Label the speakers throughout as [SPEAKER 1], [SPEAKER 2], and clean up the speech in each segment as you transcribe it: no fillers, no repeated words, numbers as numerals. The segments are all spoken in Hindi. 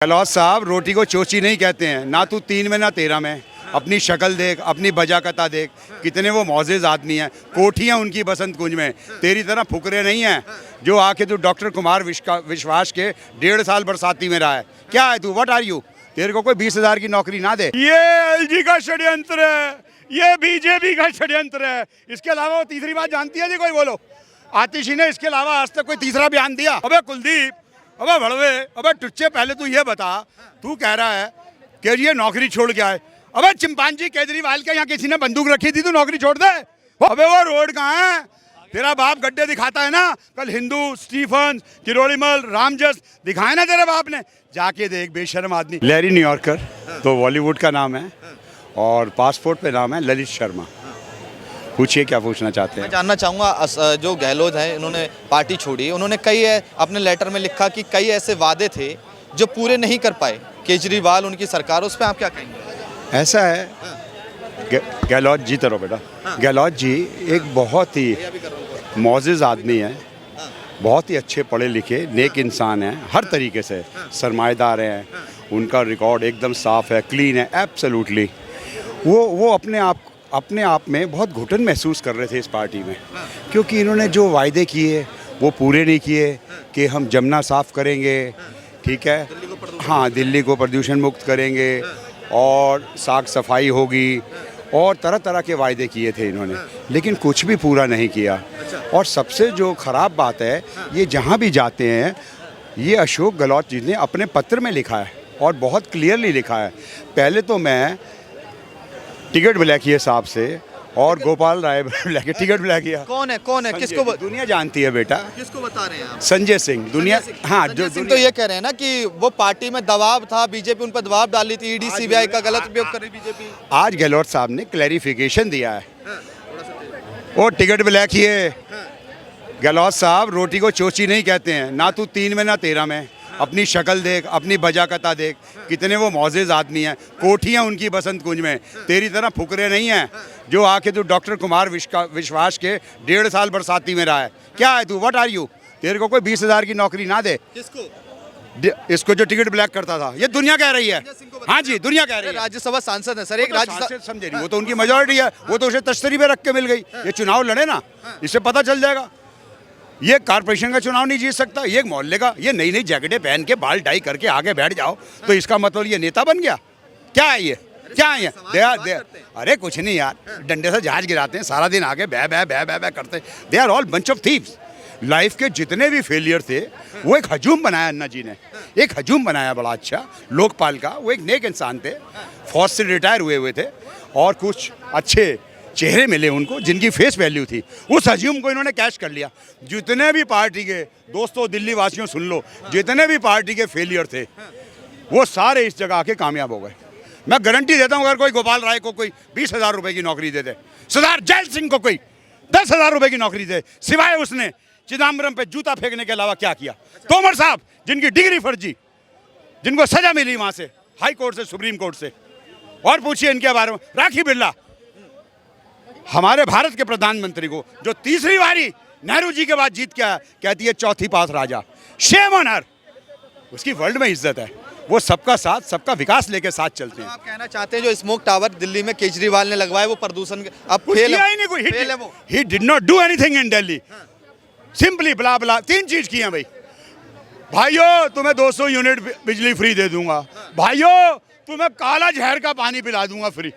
[SPEAKER 1] गहलोत साहब, रोटी को चोची नहीं कहते हैं। ना तू 3 में ना 13 में। अपनी शक्ल देख, अपनी बजाकता देख, कितने वो मौजेज आदमी हैं। कोठियाँ उनकी बसंत कुंज में। तेरी तरह फुकरे नहीं हैं जो आके तू डॉक्टर कुमार विश्वास के 1.5 साल बरसाती में रहा है। क्या है तू? What are you? तेरे को कोई 20,000 की नौकरी ना दे। ये एलजी का षड्यंत्र है, ये बीजेपी का षड्यंत्र है। इसके अलावा वो तीसरी बात जानती है जी? कोई बोलो। आतिशी ने इसके अलावा आज तक कोई तीसरा बयान दिया? अबे कुलदीप, अबे भड़वे, अबे टुच्चे, पहले तू ये बता, तू कह रहा है कि ये नौकरी छोड़ के आए। अबे चिंपांजी केजरीवाल के यहाँ किसी ने बंदूक रखी थी, तू नौकरी छोड़ दे? अबे वो रोड कहाँ है? तेरा बाप गड्ढे दिखाता है ना। कल हिंदू, स्टीफन, किरोड़ीमल, रामजस दिखाए ना तेरे बाप ने। जाके देख, बेशर्म आदमी। लैरी न्यूयॉर्कर तो बॉलीवुड का नाम है और पासपोर्ट पे नाम है ललित शर्मा। पूछिए क्या पूछना चाहते हैं।
[SPEAKER 2] मैं जानना चाहूँगा, जो गहलोत हैं इन्होंने पार्टी छोड़ी, उन्होंने कई अपने लेटर में लिखा कि कई ऐसे वादे थे जो पूरे नहीं कर पाए केजरीवाल उनकी सरकार, उस पर आप क्या कहेंगे?
[SPEAKER 1] ऐसा है, गहलोत जी तरह बेटा, गहलोत जी एक बहुत ही मौजिज़ आदमी है, बहुत ही अच्छे पढ़े लिखे नेक इंसान हैं, हर तरीके से सरमाएदार हैं। उनका रिकॉर्ड एकदम साफ़ है, क्लीन है, एब्सोल्युटली। वो अपने आप में बहुत घुटन महसूस कर रहे थे इस पार्टी में, क्योंकि इन्होंने जो वायदे किए वो पूरे नहीं किए कि हम जमुना साफ़ करेंगे, ठीक है, हाँ, दिल्ली को प्रदूषण मुक्त करेंगे और साफ सफाई होगी, और तरह तरह के वायदे किए थे इन्होंने, लेकिन कुछ भी पूरा नहीं किया। और सबसे जो ख़राब बात है, ये जहाँ भी जाते हैं, ये अशोक गहलोत जी ने अपने पत्र में लिखा है और बहुत क्लियरली लिखा है। पहले तो मैं टिकट ब्लैकिया साहब से और गोपाल राय ब्लैकिया, टिकट ब्लैकिया
[SPEAKER 2] कौन है किसको
[SPEAKER 1] दुनिया जानती है बेटा।
[SPEAKER 2] किसको बता रहे हैं आप?
[SPEAKER 1] संजय सिंह, दुनिया, हाँ, जो
[SPEAKER 2] तो ये कह रहे हैं ना कि वो पार्टी में दबाव था, बीजेपी उन पर दबाव डाली थी, ईडी सीबीआई का गलत उपयोग कर रही बीजेपी।
[SPEAKER 1] आज गहलोत साहब ने क्लैरिफिकेशन दिया है। वो टिकट ब्लैकिए, गहलोत साहब, रोटी को चोची नहीं कहते हैं। ना तू 3 में ना 13 में। अपनी शक्ल देख, अपनी बजाकता देख, कितने वो मौजेज आदमी हैं। कोठियाँ उनकी बसंत कुंज में। तेरी तरह फुकरे नहीं हैं जो आके तू डॉक्टर कुमार विश्वास के 1.5 साल बरसाती में रहा है। क्या है तू? What are you? तेरे को कोई 20,000 की नौकरी ना दे।
[SPEAKER 2] किसको?
[SPEAKER 1] इसको जो टिकट ब्लैक करता था। ये दुनिया कह रही है। हाँ जी, दुनिया कह रही है।
[SPEAKER 2] राज्यसभा सांसद है सर, एक
[SPEAKER 1] राज्यसभा समझे नहीं, वो तो उनकी मेजॉरिटी है, वो तो उसे तश्तरी पे रख के मिल गई। ये चुनाव लड़े ना, इससे पता चल जाएगा। ये कारपोरेशन का चुनाव नहीं जीत सकता, ये मोहल्ले का। ये नई नई जैकेटें पहन के बाल टाई करके आगे बैठ जाओ तो इसका मतलब ये नेता बन गया? क्या है ये? क्या है ये? दे अरे कुछ नहीं यार, डंडे से जहाज गिराते हैं, सारा दिन आगे बै बै बै बै बै करते। They are all bunch of thieves. Life के जितने भी फेलियर थे वो एक हजूम बनाया अन्ना जी ने, एक हजूम बनाया बड़ा अच्छा लोकपाल का। वो एक नेक इंसान थे, फौज से रिटायर हुए थे और कुछ अच्छे चेहरे मिले उनको जिनकी फेस वैल्यू थी। उस हजूम को इन्होंने कैश कर लिया। जितने भी पार्टी के दोस्तों, दिल्ली वासियों सुन लो, जितने भी पार्टी के फेलियर थे वो सारे इस जगह आके कामयाब हो गए। मैं गारंटी देता हूँ, अगर कोई गोपाल राय को कोई 20,000 रुपए की नौकरी दे दे, सरदार जैल सिंह को कोई 10,000 रुपए की नौकरी दे, सिवाय उसने चिदम्बरम पे जूता फेंकने के अलावा क्या किया? तोमर साहब, जिनकी डिग्री फर्जी, जिनको सजा मिली वहां से, हाई कोर्ट से, सुप्रीम कोर्ट से, और पूछिए इनके बारे में। राखी बिरला, हमारे भारत के प्रधानमंत्री को जो तीसरी बारी नेहरू जी के बाद जीत के आया, कहती है चौथी पास राजा। Shame on her. उसकी वर्ल्ड में इज्जत है। वो सबका साथ, सबका विकास लेके साथ चलते हैं।
[SPEAKER 2] आप कहना चाहते हैं जो स्मोक टावर दिल्ली में केजरीवाल ने लगवाए वो प्रदूषण के अब फेल है?
[SPEAKER 1] He did not do anything in Delhi, simply blah blah. 3 चीज की हैं भाई। भाइयों, तुम्हें 200 यूनिट बिजली फ्री दे दूंगा। भाइयों, तुम्हें काला जहर का पानी पिला दूंगा फ्री।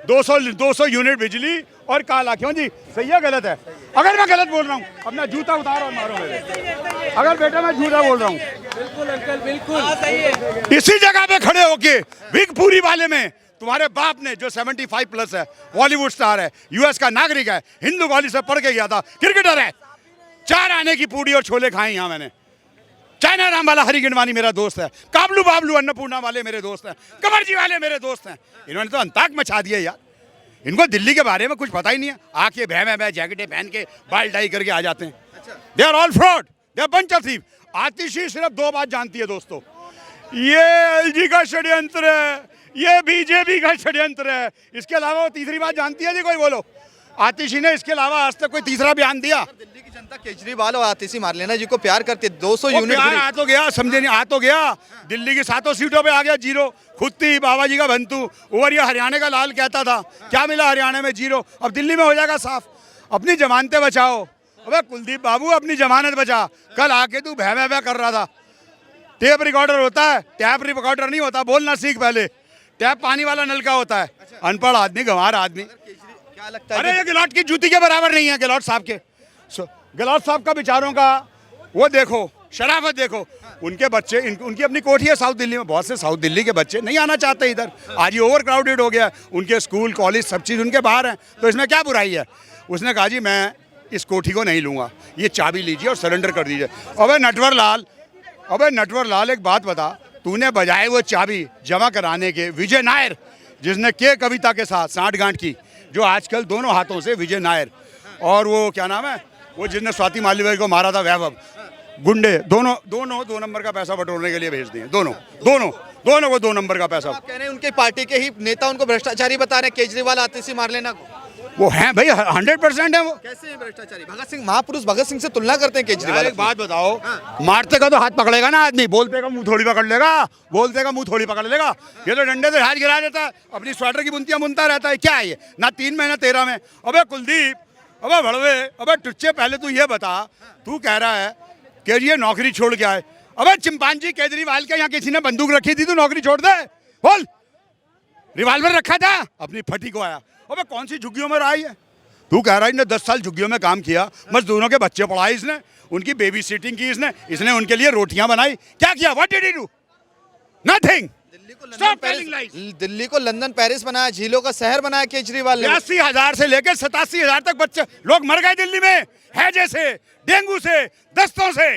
[SPEAKER 1] 200 यूनिट बिजली और काला। क्यों जी, सही है गलत है? अगर मैं गलत बोल रहा हूँ, अपना जूता उतारो और मारो मेरे। अगर बेटा मैं झूठा बोल रहा हूँ,
[SPEAKER 3] बिल्कुल अंकल, बिल्कुल सही है।
[SPEAKER 1] इसी जगह पे खड़े होके विगपुरी वाले में तुम्हारे बाप ने, जो 75+ है, बॉलीवुड स्टार है, यूएस का नागरिक है, हिंदू कॉलेज से पढ़ के गया था, क्रिकेटर है, 4 आने की पूड़ी और छोले खाए यहाँ मैंने। चाइना राम वाला हरी गिनवानी मेरा दोस्त है, काबलू बाबलू अन्नपूर्णा वाले मेरे दोस्त हैं, कमरजी वाले मेरे दोस्त हैं। इन्होंने तो अंताक मचा दिया यार। इनको दिल्ली के बारे में कुछ पता ही नहीं है। आके भै जैकेटें पहन के बाल टाई करके आ जाते हैं। They are all fraud, they are bunch of thief. Atishi सिर्फ 2 बात जानती है दोस्तों, ये एलजी का षड्यंत्र है, ये बीजेपी का षड्यंत्र है। इसके अलावा वो तीसरी बात जानती है जी? कोई बोलो। आतिशी ने इसके अलावा आज तक कोई तीसरा बयान दिया?
[SPEAKER 2] जनता केजरीवाल और आतिशी मारलेना जी को प्यार करती है। 200
[SPEAKER 1] वो
[SPEAKER 2] यूनिट
[SPEAKER 1] प्यार आ तो गया, समझे नहीं, आ तो गया। दिल्ली की 7 सीटों पे आ गया जीरो। खुद थी बाबा जी का बंतु और ये हरियाणा का लाल कहता था, क्या मिला हरियाणा में? जीरो। अब दिल्ली में हो जाएगा साफ। अपनी जमानतें बचाओ। अबे कुलदीप बाबू, अपनी जमानत बचा। कल आके तू भै भै कर रहा था। टेप रिकॉर्डर होता है, टैप रिकॉर्डर नहीं होता। बोलना सीख पहले। टैप पानी वाला नल का होता है। अनपढ़ आदमी, गंवार आदमी।
[SPEAKER 2] क्या लगता है?
[SPEAKER 1] अरे ये गिलौट की जूती के बराबर नहीं है, गिलौट साहब के। गिलौट साहब का विचारों का वो देखो, शराफत देखो। उनके बच्चे, उनकी अपनी कोठी है साउथ दिल्ली में। बहुत से साउथ दिल्ली के बच्चे नहीं आना चाहते इधर। आज ये ओवर क्राउडेड हो गया है। उनके स्कूल कॉलेज सब चीज़ उनके बाहर हैं, तो इसमें क्या बुराई है? उसने कहा जी मैं इस कोठी को नहीं लूँगा, ये चाबी लीजिए और सरेंडर कर दीजिए। अबे नटवर लाल, एक बात बता, तूने बजाए वो चाबी जमा कराने के विजय नायर, जिसने के कविता के साथ सांठगांठ की, जो आजकल दोनों हाथों से विजय नायर, और वो क्या नाम है, वो जिसने स्वाति मालिवाल को मारा था, वैभव, गुंडे, दोनों 2 नंबर का पैसा बटोरने के लिए भेज दिए। दोनों को 2 नंबर का पैसा।
[SPEAKER 2] आप कह रहे हैं उनके पार्टी के ही नेता उनको भ्रष्टाचारी बता रहे हैं, केजरीवाल आतिशी मारलेना को।
[SPEAKER 1] वो हैं भाई, 100% है वो।
[SPEAKER 2] कैसे हैं भ्रष्टाचारी? महापुरुष भगत सिंह से तुलना करते हैं केजरीवाल।
[SPEAKER 1] एक बात बताओ, मारते का तो हाथ पकड़ेगा ना आदमी, बोलते का मुंह थोड़ी पकड़ लेगा। ये तो डंडे से हाथ गिरा देता है, अपनी स्वेटर की बुनतियां बुनता रहता है। क्या है ये? ना 3 महीना 13 में। अबे कुलदीप, अबे भड़वे, अबे टुच्चे, पहले तू ये बता, तू कह रहा है कि ये नौकरी छोड़ के आए। अबे चिंपांजी केजरीवाल के यहाँ किसी ने बंदूक रखी थी, तू नौकरी छोड़ दे? बोल, रिवाल्वर रखा था, अपनी फटी को आया। अबे कौन सी झुग्गियों में रहा है? तू कह रहा है इसने 10 साल झुग्गियों में काम किया, मजदूरों के बच्चे पढ़ाए इसने, उनकी बेबी सिटिंग की इसने उनके लिए रोटियां बनाई। क्या किया? What did he do? Nothing.
[SPEAKER 2] Delhi को लंदन पेरिस बनाया, झीलों का शहर बनाया केजरीवाल ने।
[SPEAKER 1] 80,000 से लेकर 87,000 तक बच्चे लोग मर गए दिल्ली में, हैजे से, डेंगू से, दस्तों से,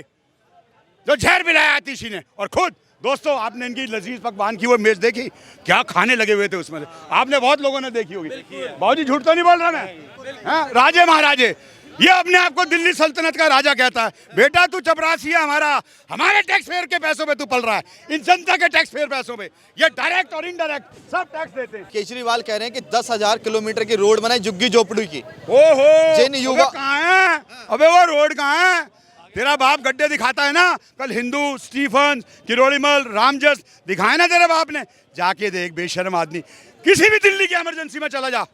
[SPEAKER 1] जो जहर पिलाया आतिशी ने। और खुद दोस्तों, आपने इनकी लजीज पकवान की वो मेज देखी? क्या खाने लगे हुए थे उसमें से, आपने बहुत लोगों ने देखी होगी। बाबूजी झूठ तो नहीं बोल रहा मैं? राजे महाराजे, ये अपने आप को दिल्ली सल्तनत का राजा कहता है। बेटा तू चपरासी है, हमारे टैक्स पेयर के पैसों पे तू पल रहा है, इन जनता के टैक्स पेयर पैसों पे। ये डायरेक्ट और इनडायरेक्ट सब टैक्स देते हैं।
[SPEAKER 2] केजरीवाल कह रहे हैं कि 10,000 किलोमीटर की रोड बनाई झुग्गी झोपड़ी की।
[SPEAKER 1] ओहो,
[SPEAKER 2] जिन युवा
[SPEAKER 1] कहाँ है? अबे वो रोड कहाँ है? तेरा बाप गड्ढे दिखाता है ना, कल हिंदू, स्टीफन, किरोड़ीमल, रामजस दिखाए ना तेरे बाप ने। जाके देख, बेशर्म आदमी, किसी भी दिल्ली की इमरजेंसी में चला जा,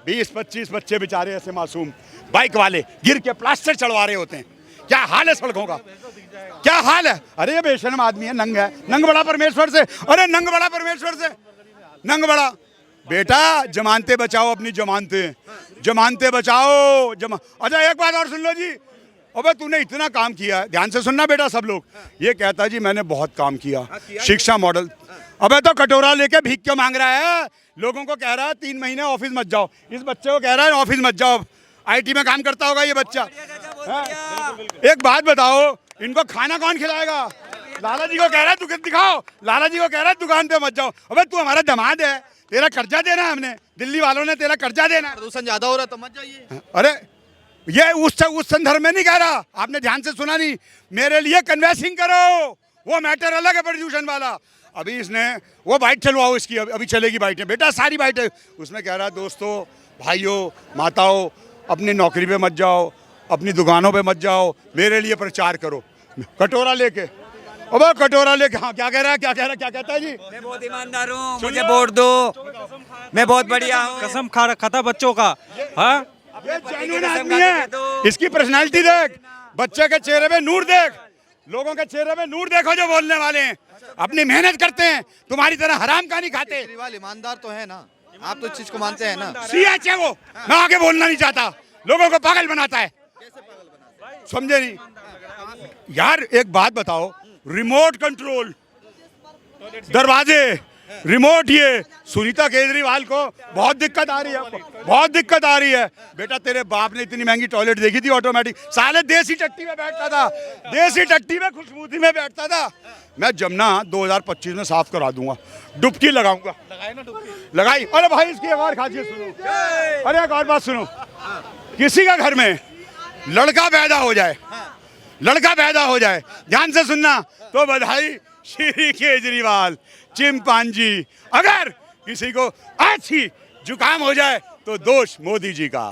[SPEAKER 1] 20-25 बच्चे बेचारे ऐसे मासूम बाइक वाले गिर के प्लास्टर चढ़वा रहे होते हैं। क्या हाल है सड़कों का, क्या हाल है? अरे ये बेशर्म आदमी है, नंग है, नंग बड़ा परमेश्वर से। अरे नंग बड़ा परमेश्वर से, नंग बड़ा। बेटा जमानते बचाओ, अपनी जमानते बचाओ। अच्छा एक बात और सुन लो जी, अबे तूने इतना काम किया है, ध्यान से सुनना बेटा सब लोग। ये कहता है जी मैंने बहुत काम किया, शिक्षा मॉडल। अबे तो कटोरा लेके भीख क्यों मांग रहा है? लोगों को कह रहा है 3 महीने ऑफिस मत जाओ, इस बच्चे को कह रहा है ऑफिस मत जाओ। IT में काम करता होगा ये बच्चा। एक बात बताओ, इनको खाना कौन खिलाएगा? लाला जी को कह रहा है दुकान दिखाओ, लाला जी को कह रहा है दुकान पे मत जाओ। अबे तू हमारा दामाद है, तेरा कर्जा देना है हमने, दिल्ली वालों ने तेरा कर्जा देना है।
[SPEAKER 2] प्रदूषण ज्यादा हो रहा तो मत जाइए।
[SPEAKER 1] अरे ये उस संदर्भ में नहीं कह रहा, आपने ध्यान से सुना नहीं। मेरे लिए कन्वेंसिंग करो, वो मैटर अलग है प्रदूषण वाला। अभी इसने वो बाइट चलवाओ इसकी, अभी चलेगी बाइटें बेटा, सारी बाइटें। उसमें कह रहा है दोस्तों, भाइयों, माताओं, अपनी नौकरी पे मत जाओ, अपनी दुकानों पे मत जाओ, मेरे लिए प्रचार करो। कटोरा लेके, अब कटोरा लेके, हाँ क्या कह रहा है, क्या कहता है जी?
[SPEAKER 3] मैं बहुत ईमानदार हूँ, मुझे वोट दो, मैं बहुत बढ़िया हूँ। कसम खा रखा था बच्चों का। हाँ,
[SPEAKER 1] ये जेन्युइन आदमी है, इसकी पर्सनालिटी देख, बच्चे के चेहरे पे नूर देख, लोगों के चेहरे पे नूर देखो जो बोलने वाले हैं, अपनी मेहनत करते हैं, तुम्हारी तरह हराम का नहीं खाते।
[SPEAKER 2] केजरीवाल ईमानदार तो है ना, आप तो इस चीज को मानते हैं ना?
[SPEAKER 1] CH है वो, मैं आगे बोलना नहीं चाहता, लोगों को पागल बनाता है। समझे नहीं यार? एक बात बताओ, रिमोट कंट्रोल दरवाजे, रिमोट, ये सुनीता केजरीवाल को बहुत दिक्कत आ रही है, बेटा तेरे बाप ने इतनी महंगी टॉयलेट देखी थी ऑटोमेटिक? साले देसी टट्टी में बैठता था, देसी टट्टी में खुशबूती में बैठता था। मैं जमुना 2025 में साफ करा दूंगा, डुबकी लगाऊंगा। लगाई। अरे भाई इसकी एक और खासियत सुनो, अरे एक और बात सुनो, किसी का घर में लड़का पैदा हो जाए, ध्यान से सुनना, तो बधाई श्री केजरीवाल, चिंपांजी। अगर किसी को अच्छी जुकाम हो जाए तो दोष मोदी जी का।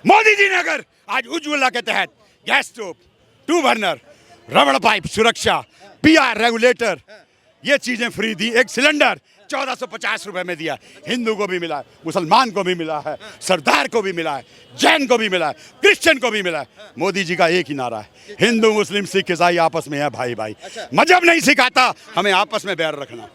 [SPEAKER 1] मोदी जी ने अगर आज उज्ज्वला के तहत गैस स्टोव, 2 बर्नर, रबड़ पाइप सुरक्षा, पीआर रेगुलेटर, ये चीजें फ्री दी। एक सिलेंडर 1450 रुपए में दिया। हिंदू को भी मिला है, मुसलमान को भी मिला है, सरदार को भी मिला है, जैन को भी मिला है, क्रिश्चियन को भी मिला है। मोदी जी का एक ही नारा है, हिंदू मुस्लिम सिख ईसाई आपस में है भाई भाई। मजहब नहीं सिखाता हमें आपस में बैर रखना।